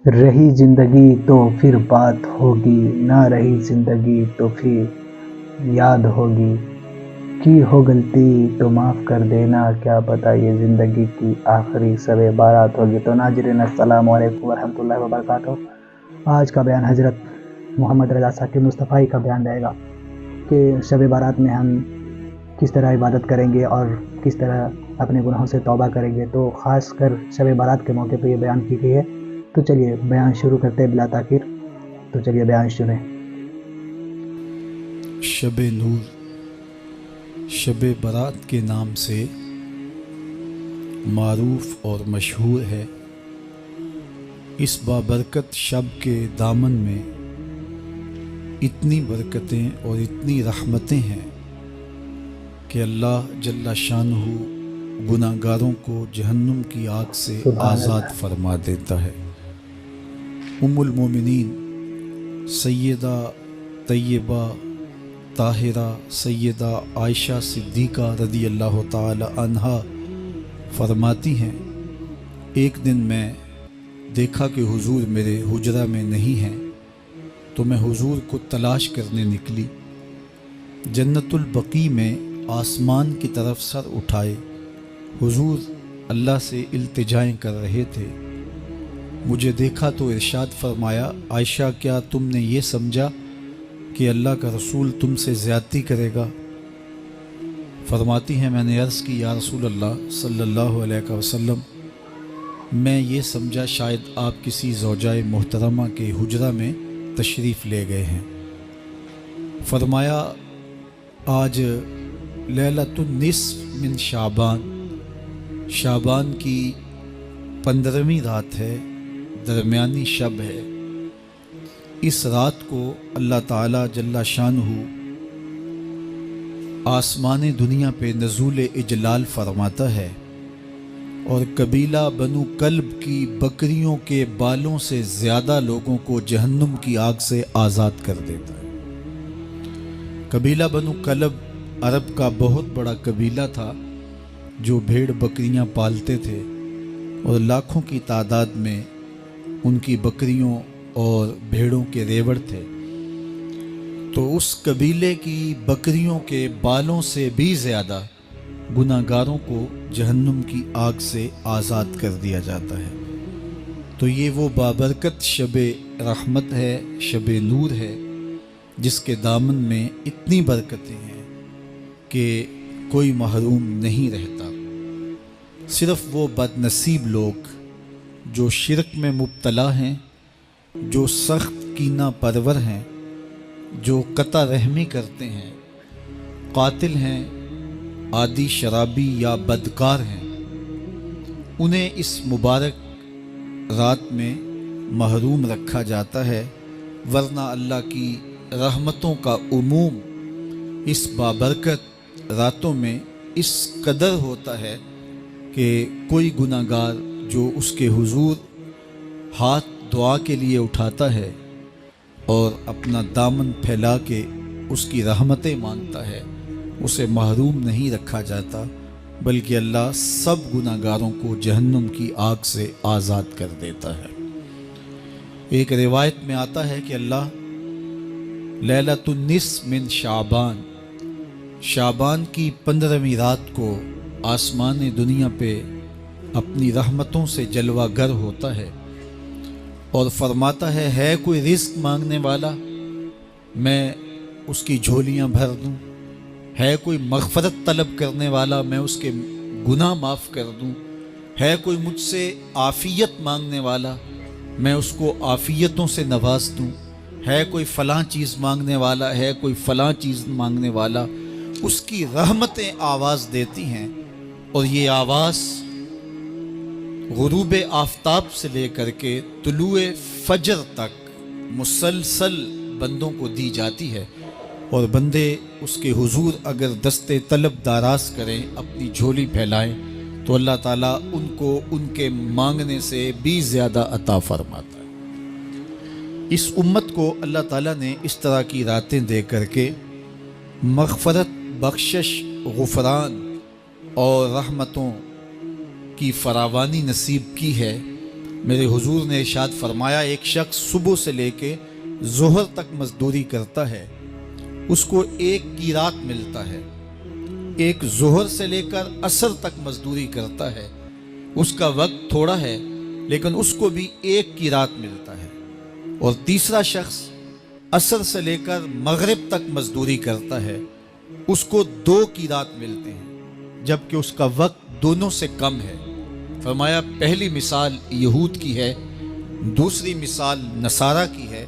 رہی زندگی تو پھر بات ہوگی، نہ رہی زندگی تو پھر یاد ہوگی، کی ہو غلطی تو معاف کر دینا، کیا پتہ یہ زندگی کی آخری شب بارات ہوگی۔ تو ناظرین السلام علیکم ورحمۃ اللہ وبرکاتہ۔ آج کا بیان حضرت محمد رضا ثاقب مصطفی کا بیان رہے گا کہ شب بارات میں ہم کس طرح عبادت کریں گے اور کس طرح اپنے گناہوں سے توبہ کریں گے۔ تو خاص کر شب بارات کے موقع پہ یہ بیان کی گئی ہے۔ تو چلیے بیان شروع کرتے ہیں بلا تاخیر۔ تو چلیے بیان شروع۔ شب نور شب برات کے نام سے معروف اور مشہور ہے۔ اس بابرکت شب کے دامن میں اتنی برکتیں اور اتنی رحمتیں ہیں کہ اللہ جل شانہ گناہ گاروں کو جہنم کی آگ سے آزاد فرما دیتا ہے۔ ام المومنین سیدہ طیبہ طاہرہ سیدہ عائشہ صدیقہ رضی اللہ تعالی عنہا فرماتی ہیں، ایک دن میں دیکھا کہ حضور میرے حجرہ میں نہیں ہیں، تو میں حضور کو تلاش کرنے نکلی۔ جنت البقیع میں آسمان کی طرف سر اٹھائے حضور اللہ سے التجائیں کر رہے تھے۔ مجھے دیکھا تو ارشاد فرمایا، عائشہ کیا تم نے یہ سمجھا کہ اللہ کا رسول تم سے زیادتی کرے گا؟ فرماتی ہیں میں نے عرض کی، یا رسول اللہ صلی اللہ علیہ وسلم، میں یہ سمجھا شاید آپ کسی زوجائے محترمہ کے حجرہ میں تشریف لے گئے ہیں۔ فرمایا آج لیلۃ النصف من شعبان کی 15ویں رات ہے، درمیانی شب ہے۔ اس رات کو اللہ تعالی جل شانہ آسمان دنیا پہ نزول اجلال فرماتا ہے اور قبیلہ بنو کلب کی بکریوں کے بالوں سے زیادہ لوگوں کو جہنم کی آگ سے آزاد کر دیتا ہے۔ قبیلہ بنو کلب عرب کا بہت بڑا قبیلہ تھا جو بھیڑ بکریاں پالتے تھے اور لاکھوں کی تعداد میں ان کی بکریوں اور بھیڑوں کے ریوڑ تھے۔ تو اس قبیلے کی بکریوں کے بالوں سے بھی زیادہ گناہ گاروں کو جہنم کی آگ سے آزاد کر دیا جاتا ہے۔ تو یہ وہ بابرکت شب رحمت ہے، شب نور ہے، جس کے دامن میں اتنی برکتیں ہیں کہ کوئی محروم نہیں رہتا۔ صرف وہ بد نصیب لوگ جو شرک میں مبتلا ہیں، جو سخت کینہ پرور ہیں، جو قطع رحمی کرتے ہیں، قاتل ہیں، عادی شرابی یا بدکار ہیں، انہیں اس مبارک رات میں محروم رکھا جاتا ہے، ورنہ اللہ کی رحمتوں کا عموم اس بابرکت راتوں میں اس قدر ہوتا ہے کہ کوئی گناہ گار جو اس کے حضور ہاتھ دعا کے لیے اٹھاتا ہے اور اپنا دامن پھیلا کے اس کی رحمتیں مانگتا ہے، اسے محروم نہیں رکھا جاتا، بلکہ اللہ سب گناہ گاروں کو جہنم کی آگ سے آزاد کر دیتا ہے۔ ایک روایت میں آتا ہے کہ اللہ لیلۃ النصف من شعبان کی 15ویں رات کو آسمان دنیا پہ اپنی رحمتوں سے جلوہ گر ہوتا ہے اور فرماتا ہے کوئی رزق مانگنے والا، میں اس کی جھولیاں بھر دوں، ہے کوئی مغفرت طلب کرنے والا، میں اس کے گناہ معاف کر دوں، ہے کوئی مجھ سے عافیت مانگنے والا، میں اس کو عافیتوں سے نواز دوں، ہے کوئی فلاں چیز مانگنے والا، ہے کوئی فلاں چیز مانگنے والا۔ اس کی رحمتیں آواز دیتی ہیں اور یہ آواز غروب آفتاب سے لے کر کے طلوع فجر تک مسلسل بندوں کو دی جاتی ہے، اور بندے اس کے حضور اگر دست طلب دراز کریں، اپنی جھولی پھیلائیں، تو اللہ تعالیٰ ان کو ان کے مانگنے سے بھی زیادہ عطا فرماتا ہے۔ اس امت کو اللہ تعالیٰ نے اس طرح کی راتیں دے کر کے مغفرت، بخشش، غفران اور رحمتوں کی فراوانی نصیب کی ہے میرے حضور نے ارشاد فرمایا ایک شخص صبح سے لے کے ظہر تک مزدوری کرتا ہے، اس کو ایک قیراط ملتا ہے۔ ایک ظہر سے لے کر عصر تک مزدوری کرتا ہے، اس کا وقت تھوڑا ہے لیکن اس کو بھی ایک قیراط ملتا ہے۔ اور تیسرا شخص عصر سے لے کر مغرب تک مزدوری کرتا ہے، اس کو 2 قیراط ملتے ہیں، جبکہ اس کا وقت دونوں سے کم ہے۔ فرمایا پہلی مثال یہود کی ہے، دوسری مثال نصارہ کی ہے،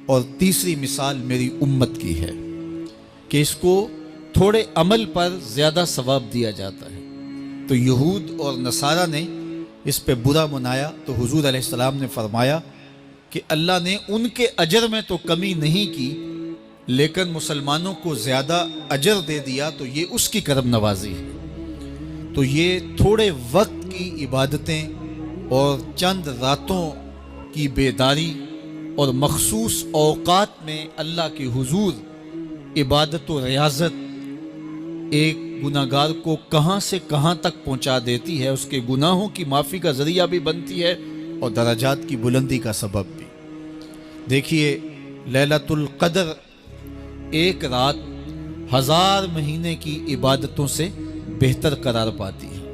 اور تیسری مثال میری امت کی ہے کہ اس کو تھوڑے عمل پر زیادہ ثواب دیا جاتا ہے۔ تو یہود اور نصارہ نے اس پہ برا منایا تو حضور علیہ السلام نے فرمایا کہ اللہ نے ان کے اجر میں تو کمی نہیں کی لیکن مسلمانوں کو زیادہ اجر دے دیا، تو یہ اس کی کرم نوازی ہے۔ تو یہ تھوڑے وقت کی عبادتیں اور چند راتوں کی بیداری اور مخصوص اوقات میں اللہ کے حضور عبادت و ریاضت ایک گناہگار کو کہاں سے کہاں تک پہنچا دیتی ہے، اس کے گناہوں کی معافی کا ذریعہ بھی بنتی ہے اور درجات کی بلندی کا سبب بھی۔ دیکھیے لیلۃ القدر ایک رات 1000 مہینے کی عبادتوں سے بہتر قرار پاتی ہے۔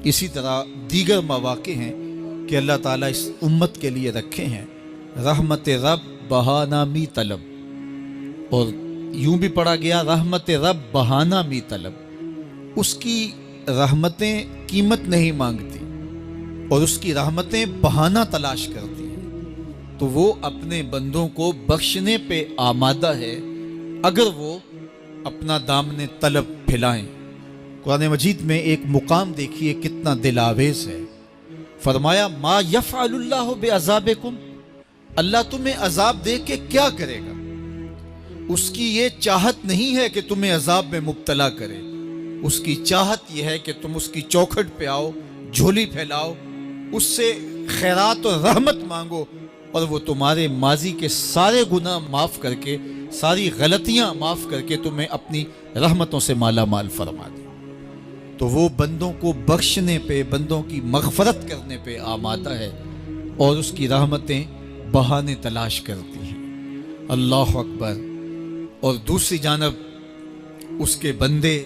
اسی طرح دیگر مواقع ہیں کہ اللہ تعالیٰ اس امت کے لیے رکھے ہیں، رحمت رب بہانہ می طلب، اور یوں بھی پڑھا گیا رحمت رب بہانہ می طلب۔ اس کی رحمتیں قیمت نہیں مانگتی اور اس کی رحمتیں بہانہ تلاش کرتی ہیں، تو وہ اپنے بندوں کو بخشنے پہ آمادہ ہے اگر وہ اپنا دامن طلب پھیلائیں۔ قرآن مجید میں ایک مقام دیکھیے کتنا دل آویز ہے، فرمایا ما یفعل اللہ بعذابکم، اللہ تمہیں عذاب دے کے کیا کرے گا؟ اس کی یہ چاہت نہیں ہے کہ تمہیں عذاب میں مبتلا کرے، اس کی چاہت یہ ہے کہ تم اس کی چوکھٹ پہ آؤ، جھولی پھیلاؤ، اس سے خیرات اور رحمت مانگو، اور وہ تمہارے ماضی کے سارے گناہ معاف کر کے، ساری غلطیاں معاف کر کے تمہیں اپنی رحمتوں سے مالا مال فرما دے۔ تو وہ بندوں کو بخشنے پہ، بندوں کی مغفرت کرنے پہ آمادہ ہے اور اس کی رحمتیں بہانے تلاش کرتی ہیں۔ اللہ اکبر۔ اور دوسری جانب اس کے بندے،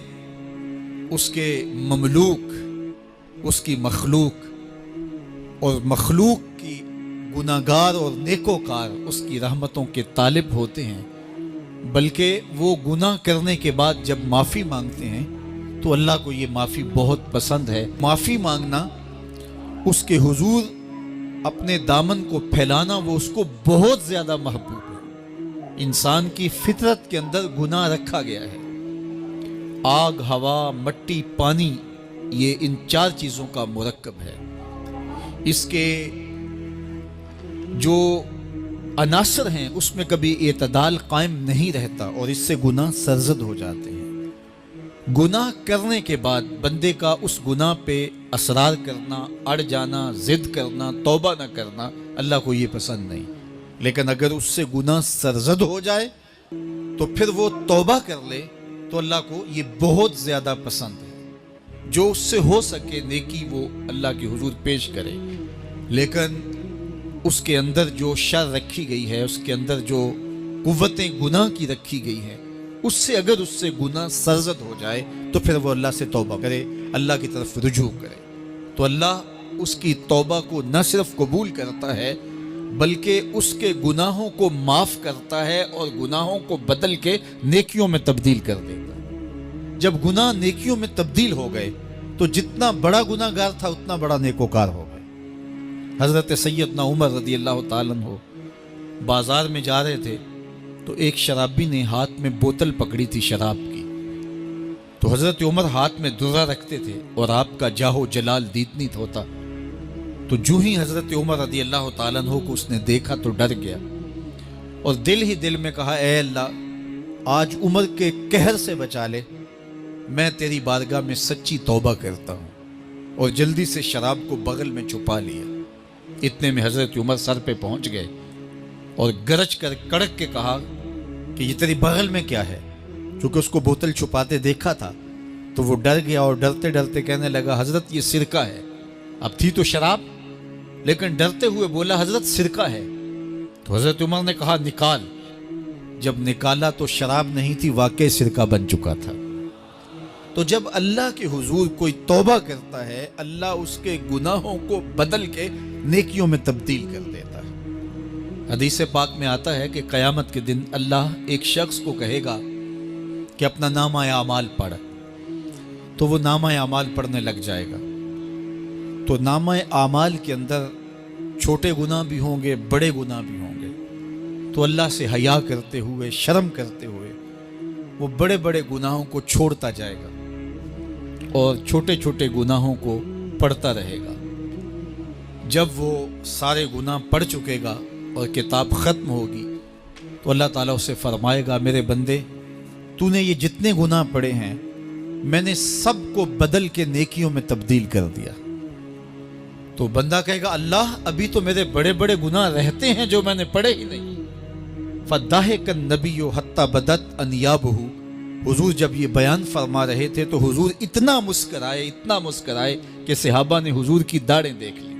اس کے مملوک، اس کی مخلوق، اور مخلوق کی گناہگار اور نیکوکار اس کی رحمتوں کے طالب ہوتے ہیں، بلکہ وہ گناہ کرنے کے بعد جب معافی مانگتے ہیں تو اللہ کو یہ معافی بہت پسند ہے۔ معافی مانگنا، اس کے حضور اپنے دامن کو پھیلانا، وہ اس کو بہت زیادہ محبوب ہے۔ انسان کی فطرت کے اندر گناہ رکھا گیا ہے۔ آگ، ہوا، مٹی، پانی، یہ ان 4 چیزوں کا مرکب ہے۔ اس کے جو عناصر ہیں اس میں کبھی اعتدال قائم نہیں رہتا اور اس سے گناہ سرزد ہو جاتے ہیں۔ گناہ کرنے کے بعد بندے کا اس گناہ پہ اصرار کرنا، اڑ جانا، ضد کرنا، توبہ نہ کرنا، اللہ کو یہ پسند نہیں۔ لیکن اگر اس سے گناہ سرزد ہو جائے تو پھر وہ توبہ کر لے تو اللہ کو یہ بہت زیادہ پسند ہے۔ جو اس سے ہو سکے نیکی وہ اللہ کے حضور پیش کرے، لیکن اس کے اندر جو شر رکھی گئی ہے، اس کے اندر جو قوتیں گناہ کی رکھی گئی ہیں، اس سے اگر اس سے گناہ سرزد ہو جائے تو پھر وہ اللہ سے توبہ کرے، اللہ کی طرف رجوع کرے، تو اللہ اس کی توبہ کو نہ صرف قبول کرتا ہے بلکہ اس کے گناہوں کو معاف کرتا ہے اور گناہوں کو بدل کے نیکیوں میں تبدیل کر دیتا ہے۔ جب گناہ نیکیوں میں تبدیل ہو گئے تو جتنا بڑا گناہ گار تھا اتنا بڑا نیکوکار ہو گئے۔ حضرت سیدنا عمر رضی اللہ تعالیٰ عنہ بازار میں جا رہے تھے تو ایک شرابی نے ہاتھ میں بوتل پکڑی تھی شراب کی، تو حضرت عمر ہاتھ میں درہ رکھتے تھے اور آپ کا جاہو جلال دیدنیت ہوتا، تو جو ہی حضرت عمر رضی اللہ تعالیٰ عنہ کو اس نے دیکھا تو ڈر گیا اور دل ہی دل میں کہا اے اللہ آج عمر کے قہر سے بچا لے، میں تیری بارگاہ میں سچی توبہ کرتا ہوں، اور جلدی سے شراب کو بغل میں چھپا لیا۔ اتنے میں حضرت عمر سر پہ پہنچ گئے اور گرج کر کڑک کے کہا کہ یہ تیری بغل میں کیا ہے؟ چونکہ اس کو بوتل چھپاتے دیکھا تھا تو وہ ڈر گیا اور ڈرتے ڈرتے کہنے لگا حضرت یہ سرکہ ہے۔ اب تھی تو شراب، لیکن ڈرتے ہوئے بولا حضرت سرکہ ہے. تو حضرت عمر نے کہا نکال. جب نکالا تو شراب نہیں تھی، واقعی سرکہ بن چکا تھا. تو جب اللہ کے حضور کوئی توبہ کرتا ہے، اللہ اس کے گناہوں کو بدل کے نیکیوں میں تبدیل کر دیتا ہے. حدیث پاک میں آتا ہے کہ قیامت کے دن اللہ ایک شخص کو کہے گا کہ اپنا نامہ اعمال پڑھ. تو وہ نامہ اعمال پڑھنے لگ جائے گا. تو نامہ اعمال کے اندر چھوٹے گناہ بھی ہوں گے، بڑے گناہ بھی ہوں گے. تو اللہ سے حیا کرتے ہوئے، شرم کرتے ہوئے وہ بڑے بڑے گناہوں کو چھوڑتا جائے گا اور چھوٹے چھوٹے گناہوں کو پڑھتا رہے گا. جب وہ سارے گناہ پڑھ چکے گا اور کتاب ختم ہوگی تو اللہ تعالیٰ اسے فرمائے گا میرے بندے، تو نے یہ جتنے گناہ پڑھے ہیں میں نے سب کو بدل کے نیکیوں میں تبدیل کر دیا. تو بندہ کہے گا اللہ ابھی تو میرے بڑے بڑے گناہ رہتے ہیں جو میں نے پڑھے ہی نہیں. فَضَحِكَ النَّبِيُّ حَتَّى بَدَتْ أَنْيَابُهُ. حضور جب یہ بیان فرما رہے تھے تو حضور اتنا مسکرائے کہ صحابہ نے حضور کی داڑھیں دیکھ لی.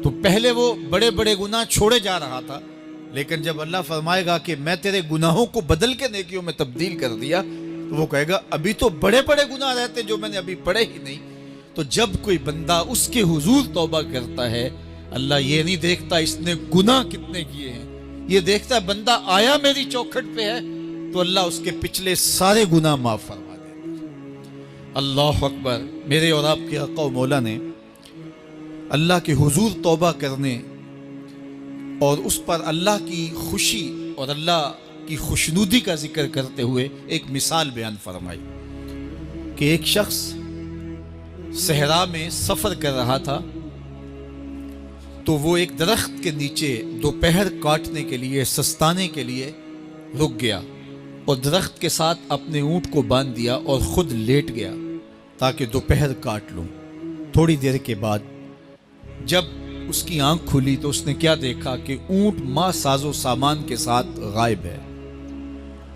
تو پہلے وہ بڑے بڑے گناہ چھوڑے جا رہا تھا، لیکن جب اللہ فرمائے گا کہ میں تیرے گناہوں کو بدل کے نیکیوں میں تبدیل کر دیا تو وہ کہے گا ابھی تو بڑے بڑے گناہ رہتے جو میں نے ابھی پڑھے ہی نہیں. تو جب کوئی بندہ اس کے حضور توبہ کرتا ہے، اللہ یہ نہیں دیکھتا اس نے گناہ کتنے کیے ہیں، یہ دیکھتا ہے بندہ آیا میری چوکھٹ پہ ہے تو اللہ اس کے پچھلے سارے گناہ معاف فرما دیتا ہے. اللہ اکبر. میرے اور آپ کے آقا و مولا نے اللہ کے حضور توبہ کرنے اور اس پر اللہ کی خوشی اور اللہ کی خوشنودی کا ذکر کرتے ہوئے ایک مثال بیان فرمائی کہ ایک شخص صحرا میں سفر کر رہا تھا تو وہ ایک درخت کے نیچے دوپہر کاٹنے کے لیے، سستانے کے لیے رک گیا اور درخت کے ساتھ اپنے اونٹ کو باندھ دیا اور خود لیٹ گیا تاکہ دوپہر کاٹ لوں. تھوڑی دیر کے بعد جب اس کی آنکھ کھلی تو اس نے کیا دیکھا کہ اونٹ ماں ساز و سامان کے ساتھ غائب ہے.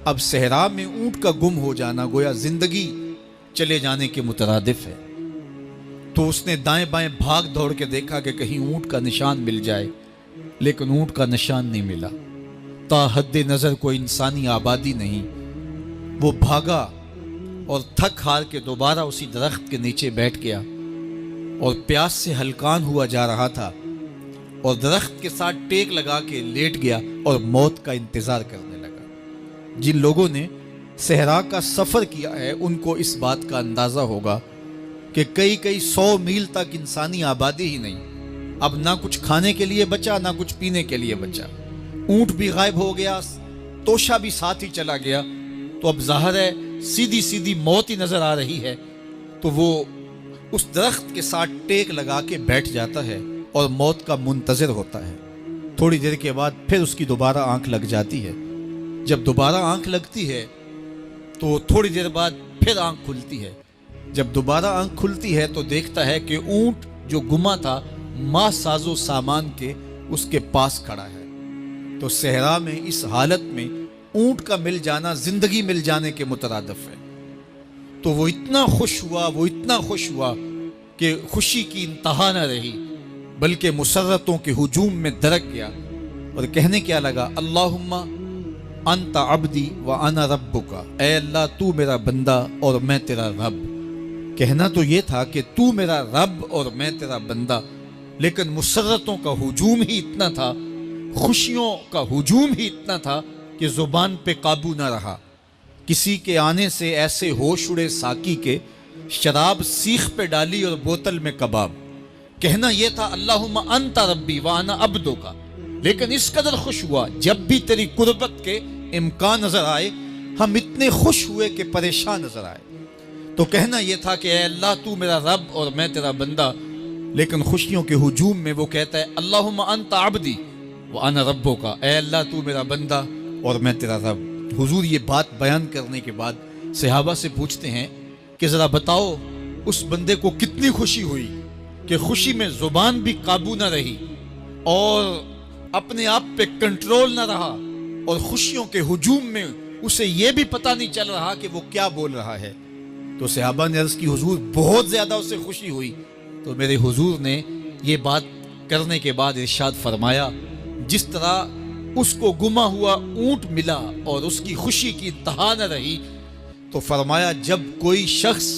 اب صحرا میں اونٹ کا گم ہو جانا گویا زندگی چلے جانے کے مترادف ہے. تو اس نے دائیں بائیں بھاگ دوڑ کے دیکھا کہ کہیں اونٹ کا نشان مل جائے، لیکن اونٹ کا نشان نہیں ملا. تا حد نظر کوئی انسانی آبادی نہیں. وہ بھاگا اور تھک ہار کے دوبارہ اسی درخت کے نیچے بیٹھ گیا اور پیاس سے ہلکان ہوا جا رہا تھا اور درخت کے ساتھ ٹیک لگا کے لیٹ گیا اور موت کا انتظار کرنے لگا. جن لوگوں نے صحرا کا سفر کیا ہے ان کو اس بات کا اندازہ ہوگا کہ کئی 100 میل تک انسانی آبادی ہی نہیں. اب نہ کچھ کھانے کے لیے بچا، نہ کچھ پینے کے لیے بچا. اونٹ بھی غائب ہو گیا، توشا بھی ساتھ ہی چلا گیا. تو اب ظاہر ہے سیدھی موت ہی نظر آ رہی ہے. تو وہ اس درخت کے ساتھ ٹیک لگا کے بیٹھ جاتا ہے اور موت کا منتظر ہوتا ہے. تھوڑی دیر کے بعد پھر اس کی دوبارہ آنکھ لگ جاتی ہے. جب دوبارہ آنکھ لگتی ہے تو تھوڑی دیر بعد پھر آنکھ کھلتی ہے. جب دوبارہ آنکھ کھلتی ہے تو دیکھتا ہے کہ اونٹ جو گما تھا ماں ساز و سامان کے اس کے پاس کھڑا ہے. تو صحرا میں اس حالت میں اونٹ کا مل جانا زندگی مل جانے کے مترادف ہے. تو وہ اتنا خوش ہوا کہ خوشی کی انتہا نہ رہی، بلکہ مسرتوں کے ہجوم میں درک گیا اور کہنے کیا لگا اللہم انت عبدی وانا ربک. اے اللہ تو میرا بندہ اور میں تیرا رب. کہنا تو یہ تھا کہ تو میرا رب اور میں تیرا بندہ، لیکن مسرتوں کا ہجوم ہی اتنا تھا، خوشیوں کا ہجوم ہی اتنا تھا کہ زبان پہ قابو نہ رہا. کسی کے آنے سے ایسے ہوش اڑے ساقی کے، شراب سیخ پہ ڈالی اور بوتل میں کباب. کہنا یہ تھا اللہم انت ربی وانا عبدک، لیکن اس قدر خوش ہوا جب بھی تیری قربت کے امکان نظر آئے ہم اتنے خوش ہوئے کہ پریشان نظر آئے. تو کہنا یہ تھا کہ اے اللہ تو میرا رب اور میں تیرا بندہ، لیکن خوشیوں کے ہجوم میں وہ کہتا ہے اللہم انت عبدی وانا ربک. اے اللہ تو میرا بندہ اور میں تیرا رب. حضور یہ بات بیان کرنے کے بعد صحابہ سے پوچھتے ہیں کہ ذرا بتاؤ اس بندے کو کتنی خوشی ہوئی کہ خوشی میں زبان بھی قابو نہ رہی اور اپنے آپ پہ کنٹرول نہ رہا، اور خوشیوں کے ہجوم میں اسے یہ بھی پتہ نہیں چل رہا کہ وہ کیا بول رہا ہے. تو صحابہ نے عرض کی حضور بہت زیادہ اسے خوشی ہوئی. تو میرے حضور نے یہ بات کرنے کے بعد ارشاد فرمایا جس طرح اس کو گما ہوا اونٹ ملا اور اس کی خوشی کی انتہا نہ رہی، تو فرمایا جب کوئی شخص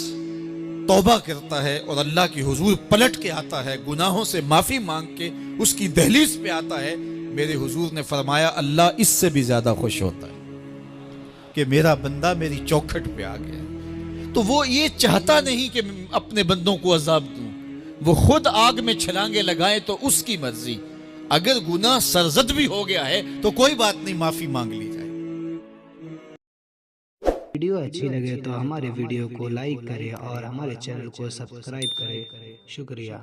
توبہ کرتا ہے اور اللہ کی حضور پلٹ کے آتا ہے، گناہوں سے معافی مانگ کے اس کی دہلیز پہ آتا ہے، میرے حضور نے فرمایا اللہ اس سے بھی زیادہ خوش ہوتا ہے کہ میرا بندہ میری چوکھٹ پہ آ گیا۔ تو وہ یہ چاہتا نہیں کہ اپنے بندوں کو عذاب دوں، وہ خود آگ میں چھلانگے لگائے تو اس کی مرضی، اگر گناہ سرزد بھی ہو گیا ہے تو کوئی بات نہیں، معافی مانگ لی جائے۔ ویڈیو اچھی لگے تو ہمارے ویڈیو کو لائک کریں اور ہمارے چینل کو سبسکرائب کریں۔ شکریہ۔